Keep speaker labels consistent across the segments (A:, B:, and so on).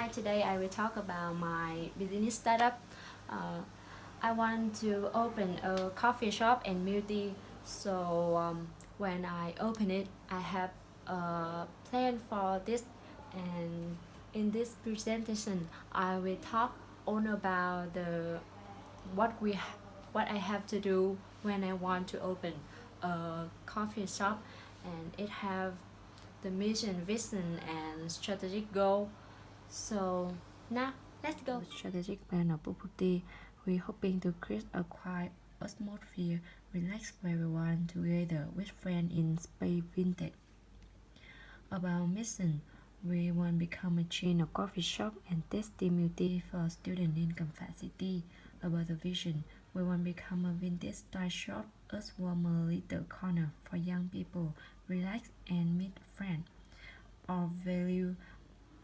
A: Hi, today I will talk about my business startup. Uh, I want to open a coffee shop and beauty. When I open it, I have a plan for this. And in this presentation, I will talk all about what I have to do when I want to open a coffee shop, and it have the mission, vision, and strategic goal. So now let's go. The strategic plan of Puputi, we're hoping to create a quiet atmosphere, relax where we want together with friends in space vintage. About mission, we want to become a chain of coffee shop and tasty multi for students in Kamphat City. About the vision, we want to become a vintage style shop, a warmer little corner for young people, relax and meet friends. Our value,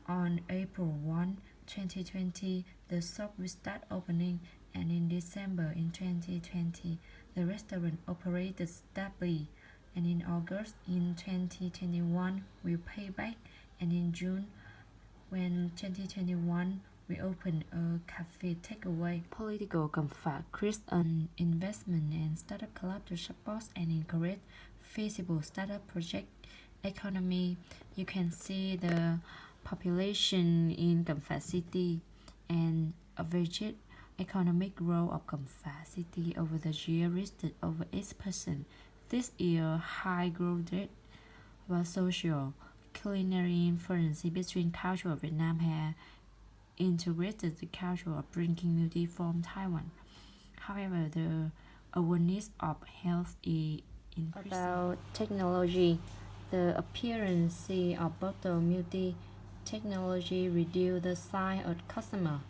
A: on April 1, 2020, the shop will start opening, and in December in 2020, the restaurant operated stably. And in August in 2021, we'll pay back, and in June when 2021, we opened a cafe takeaway. Political comfort creates an investment and startup club to support and encourage feasible startup project economy. You can see the population in Kamphat City and average economic growth of Kamphat City over the year reached over 8%. This year, high growth rate was social, culinary influence between culture of Vietnam has integrated the culture of drinking milk from Taiwan. However, the awareness of health is increasing. About technology, the appearance of bottle multi technology reduce the size of customer,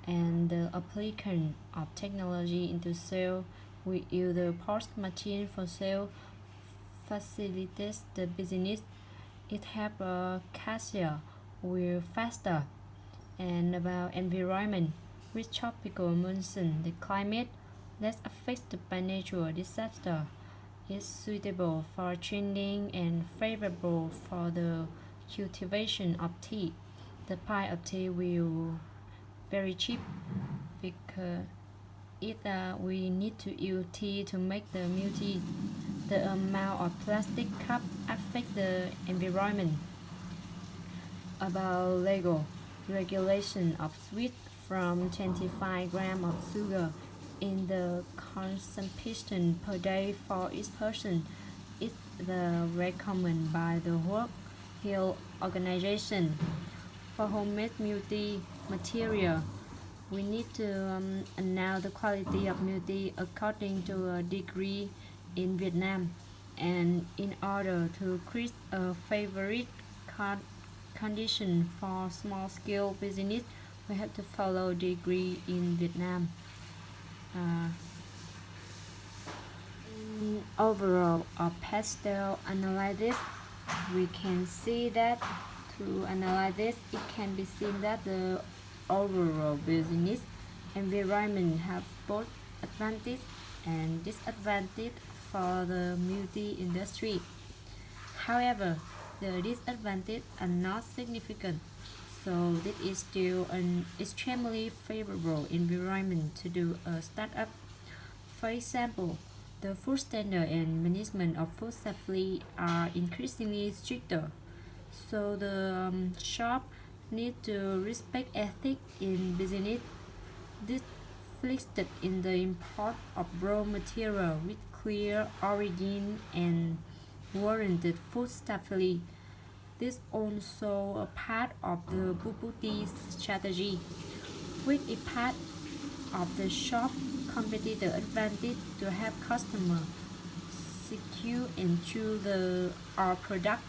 A: and the application of technology into sale. We use the post machine for sale facilitates the business. It helps a cashier will faster. And about environment, with tropical monsoon, the climate less affected by natural disaster is suitable for training and favorable for the cultivation of tea. The price of tea will very cheap because we need to use tea to make the milk tea. The amount of plastic cup affect the environment. About legal regulation of sweet from 25 grams of sugar in the consumption per day for each person is the recommended by the World Health Organization. For homemade multi material, we need to announce the quality of multi according to a degree in Vietnam, and in order to create a favorite condition for small-scale business, we have to follow degree in Vietnam. In overall of pastel analysis, we can see that through analysis it can be seen that the overall business environment have both advantage and disadvantage for the multi industry. However, the disadvantages are not significant, so this is still an extremely favorable environment to do a startup. For example, the food standard and management of food safety are increasingly stricter, so the shop need to respect ethics in business. This reflected in the import of raw material with clear origin and warranted food safety. This also a part of the Bubuti's strategy, which is part of the shop competitive advantage to have customer secure and choose our product.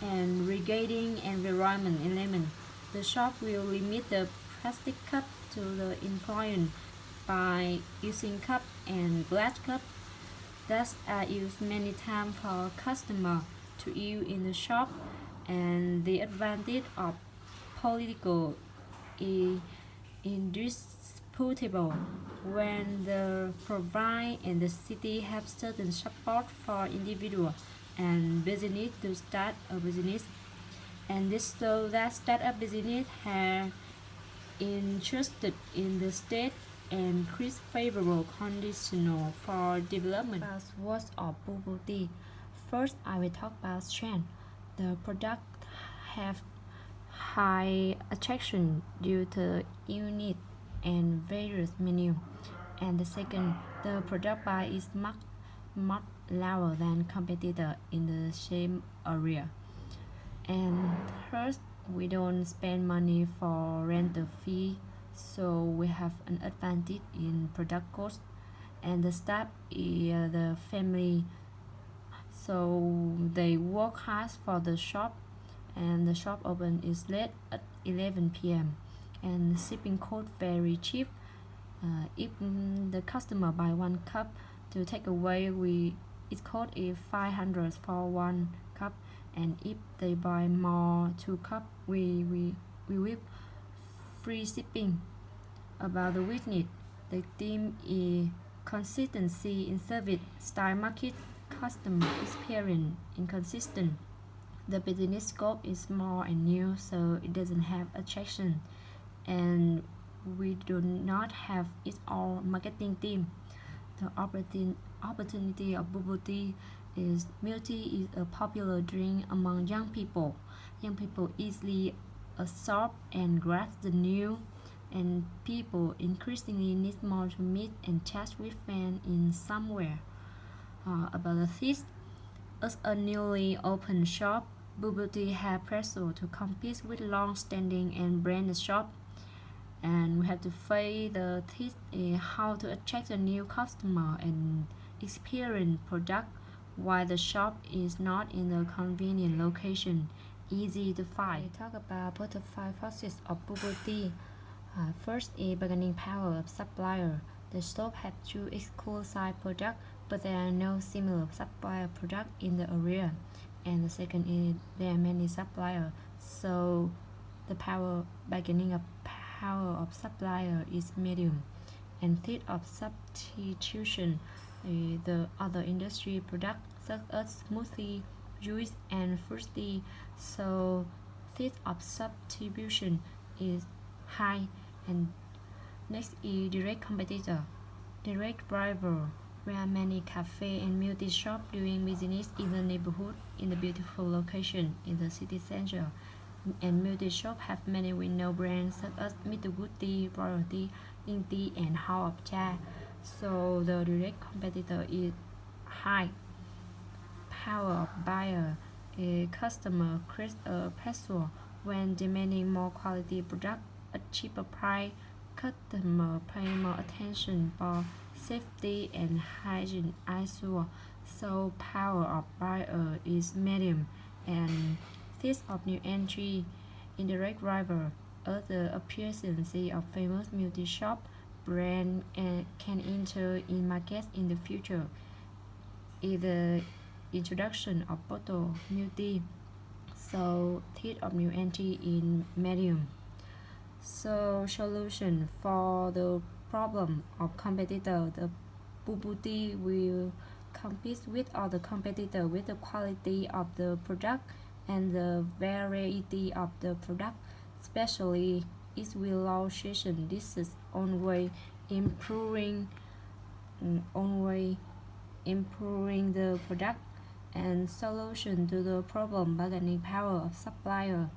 A: And regarding environment element, the shop will limit the plastic cup to the employee by using cup and glass cup that are used many times for customer to use in the shop. And the advantage of political is indisputable when the provide and the city have certain support for individual and business to start a business. And this shows that startup business have interested in the state and create favorable conditions for development. About what's of bubble tea. First, I will talk about strength. The product have high attraction due to unique and various menu. And the second, the product price is much lower than competitor in the same area. And third, we don't spend money for rental fee, so we have an advantage in product cost. And the staff is the family, so they work hard for the shop, and the shop open is late at 11 p.m. and shipping cost very cheap. If the customer buy one cup to take away, it cost is 500 for one cup, and if they buy more 2 cup, we will free shipping. About the weakness, the theme is consistency in service, style market, customer experience inconsistent. The business scope is small and new, so it doesn't have attraction, and we do not have its own marketing team. The opportunity of bubble tea is milk tea is a popular drink among young people. Young people easily absorb and grasp the new, and people increasingly need more to meet and chat with fans in somewhere. About the fees, as a newly opened shop, bubble tea has pressure to compete with long-standing and branded shop, and we have to face the test how to attract a new customer and experience product while the shop is not in a convenient location, easy to find. We talk about butterfly process of bubble tea. First is bargaining power of supplier. The shop have two exclusive products, but there are no similar supplier product in the area. And the second is there are many suppliers, so the bargaining power of supplier is medium. And third of substitution, the other industry product such as smoothie, juice, and fruit tea. So third of substitution is high. And next is direct competitor, direct rival. There are many cafe and multi shop doing business in the neighborhood in the beautiful location in the city center. And multi shop have many window brands such as Mr. Good Tea, Royal Tea, Ying Tea, and House of Cha. So the direct competitor is high. Power of buyer. A customer creates a pressure when demanding more quality product at cheaper price. Customer pay more attention for safety and hygiene issue. So power of buyer is medium. And this of new entry, indirect rival, as the appearance of famous multi shop brand can enter in markets in the future. Is the introduction of bottle multi, so this of new entry in medium. So solution for the problem of competitor, the bubble tea will compete with other competitor with the quality of the product and the variety of the product, especially it will launch this is only improving the product. And solution to the problem bargaining power of supplier.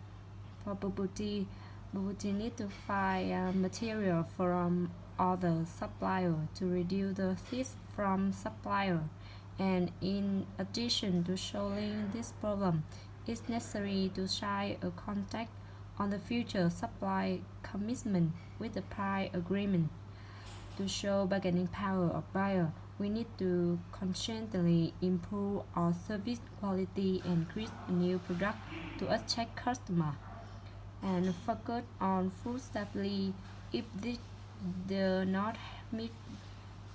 A: For bubble tea need to find material from other supplier to reduce the fees from supplier. And in addition to solving this problem, it's necessary to sign a contract on the future supply commitment with the price agreement. To show bargaining power of buyer, we need to constantly improve our service quality and create a new product to attract customer. And focus on food safety. If this do not meet,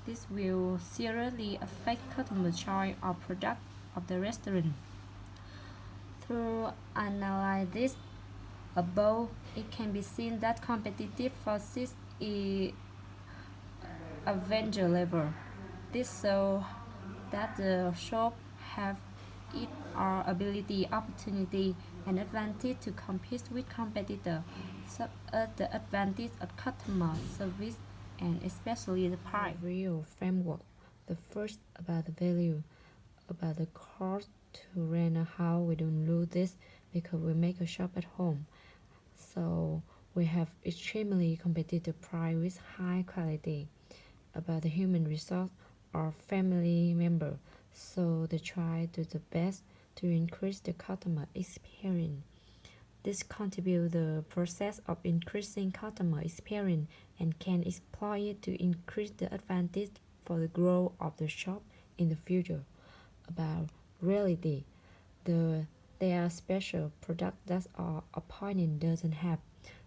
A: this will seriously affect customer choice of product of the restaurant. Through analysis above, it can be seen that competitive forces is adventure level. This shows that the shop have its or ability, opportunity, an advantage to compete with competitors, such as the advantage of customer service and especially the price. Real framework. The first about the value, about the cost to rent a house. We don't lose this because we make a shop at home. So we have extremely competitive price with high quality. About the human resource or family member, so they try to do the best to increase the customer experience. This contributes the process of increasing customer experience and can exploit it to increase the advantage for the growth of the shop in the future. About reality, there are special products that our opponent doesn't have.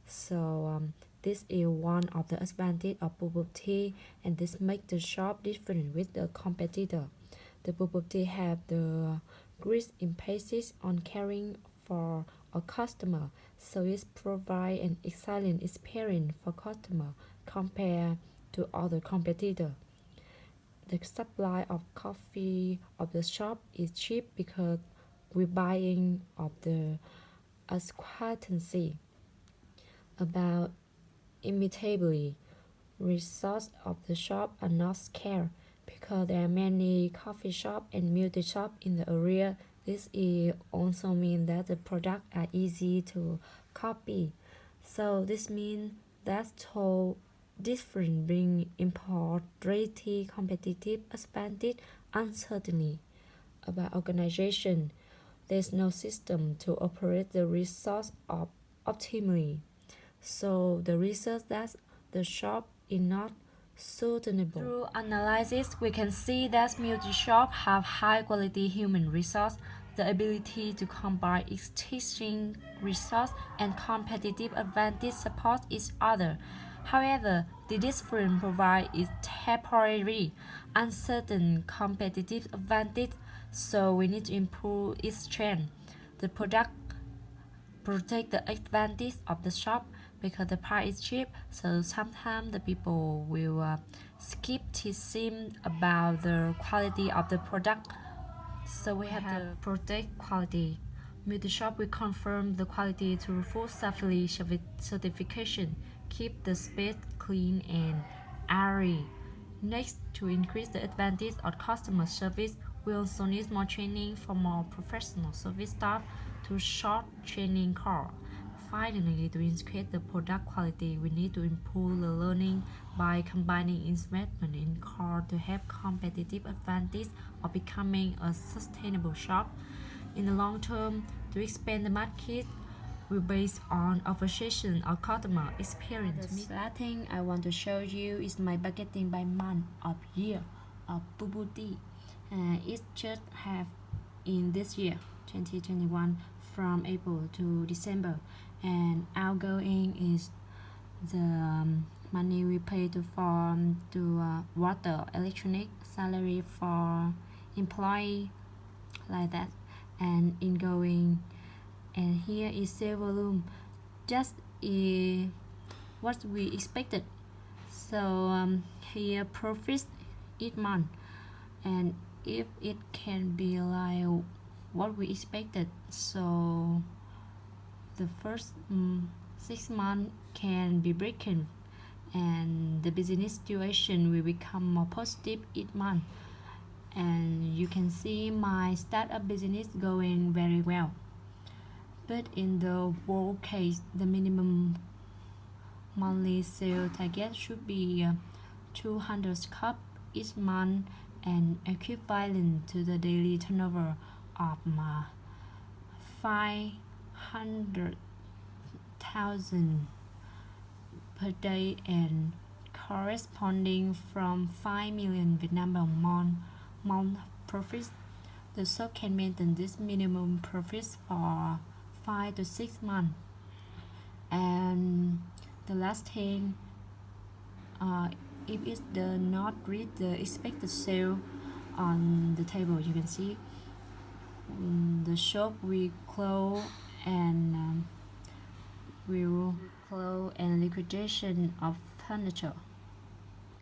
A: So this is one of the advantages of bubble tea, and this makes the shop different with the competitor. The bubble tea have the great emphasis on caring for a customer, so it provides an excellent experience for customer compared to other competitors. The supply of coffee of the shop is cheap because we're buying of the acquaintancy. About imitably, resources of the shop are not scarce because there are many coffee shops and multi shops in the area. This also means that the products are easy to copy. So this means that so different bring import pretty competitive advantage uncertainty. About organization, there's no system to operate the resource optimally. So the research that the shop is not sustainable. Through analysis, we can see that multi-shop have high-quality human resource, the ability to combine existing resource and competitive advantage support each other. However, the difference provide is temporary, uncertain competitive advantage, so we need to improve its strength. The product protect the advantage of the shop because the price is cheap, so sometimes the people will skepticism about the quality of the product. So we have to protect quality. Multi-shop will confirm the quality through food safety certification, keep the space clean and airy. Next, to increase the advantage of customer service, we also need more training for more professional service staff to short training course. Finally, to increase the product quality, we need to improve the learning by combining investment in core to have competitive advantage of becoming a sustainable shop. In the long term, to expand the market, we base on appreciation of customer experience. The last thing I want to show you is my marketing by month of year of bubble tea. It just have in this year 2021 from April to December, and outgoing is the money we pay to water, electronic, salary for employee, like that, and ingoing. And here is sale volume, just what we expected. So here profits each month, and if it can be like what we expected, so the first 6 months can be broken, and the business situation will become more positive each month. And you can see my startup business going very well. But in the worst case, the minimum monthly sale target should be 200 cups each month and equivalent to the daily turnover of 500,000 per day and corresponding from 5 million Vietnam đồng month profits. The shop can maintain this minimum profits for 5 to 6 months. And the last thing, if it does not reach the expected sale on the table, you can see the shop will close and liquidation of furniture.